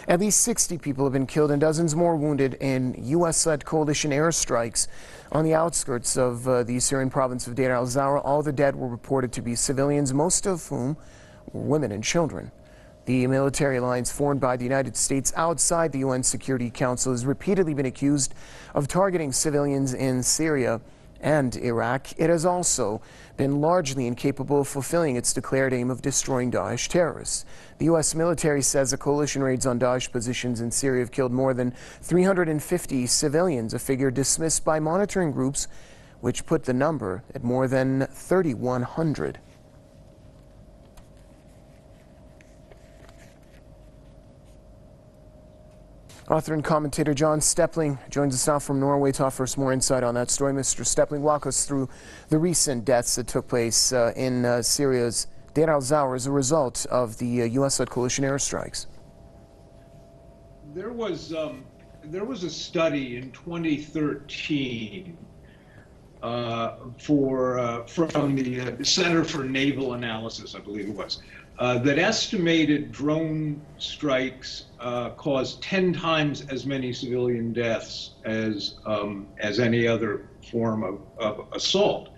At least 60 people have been killed and dozens more wounded in U.S.-led coalition airstrikes on the outskirts of the Syrian province of Dayr al-Zawr. All the dead were reported to be civilians, most of whom were women and children. The military alliance formed by the United States outside the UN Security Council has repeatedly been accused of targeting civilians in Syria and Iraq. It has also been largely incapable of fulfilling its declared aim of destroying Daesh terrorists. The U.S. military says the coalition raids on Daesh positions in Syria have killed more than 350 civilians, a figure dismissed by monitoring groups, which put the number at more than 3,100. Author and commentator John Stepling joins us now from Norway to offer us more insight on that story. Mr. Stepling, walk us through the recent deaths that took place in Syria's Dayr al-Zawr as a result of the U.S.-led coalition airstrikes. There was a study in 2013 from the Center for Naval Analysis, I believe it was, that estimated drone strikes caused 10 times as many civilian deaths as any other form of assault.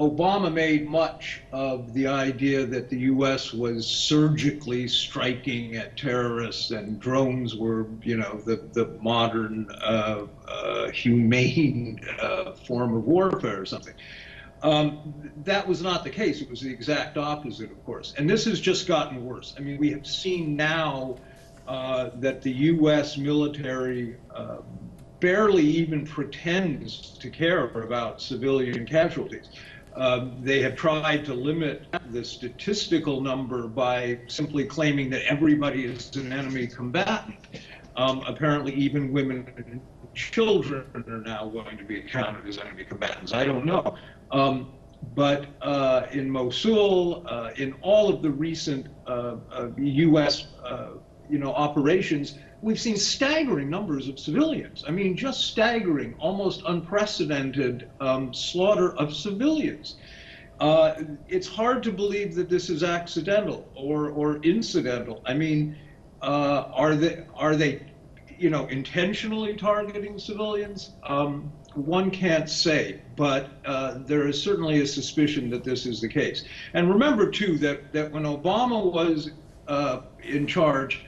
Obama made much of the idea that the U.S. was surgically striking at terrorists and drones were, the modern humane form of warfare or something. That was not the case. It was the exact opposite, of course. And this has just gotten worse. I mean, we have seen now that the U.S. military barely even pretends to care about civilian casualties. They have tried to limit the statistical number by simply claiming that everybody is an enemy combatant. Apparently, even women and children are now going to be counted as enemy combatants. I don't know. But in Mosul, in all of the recent U.S. operations, we've seen staggering numbers of civilians. I mean, just staggering, almost unprecedented slaughter of civilians. It's hard to believe that this is accidental or incidental. I mean, are they intentionally targeting civilians? One can't say, but there is certainly a suspicion that this is the case. And remember, too, that when Obama was in charge,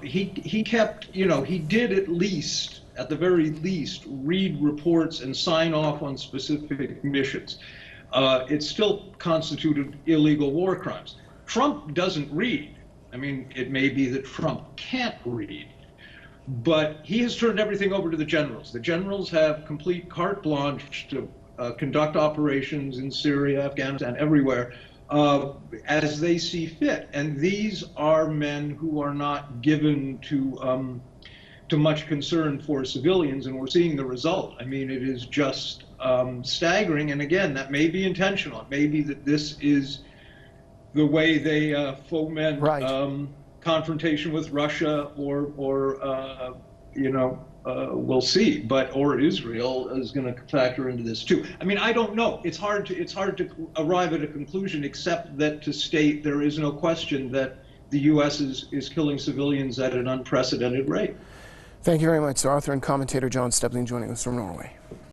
he kept, he did at the very least, read reports and sign off on specific missions. It still constituted illegal war crimes. Trump doesn't read. I mean, it may be that Trump can't read, but he has turned everything over to the generals. The generals have complete carte blanche to conduct operations in Syria, Afghanistan, everywhere, as they see fit. And these are men who are not given to much concern for civilians, and we're seeing the result. I mean, it is just staggering. And again, that may be intentional. It may be that this is the way they foment confrontation with Russia, or we'll see. Or Israel is going to factor into this too. I mean, I don't know. It's hard to arrive at a conclusion, except that to state there is no question that the U.S. is killing civilians at an unprecedented rate. Thank you very much, sir. Author and commentator John Stepling joining us from Norway.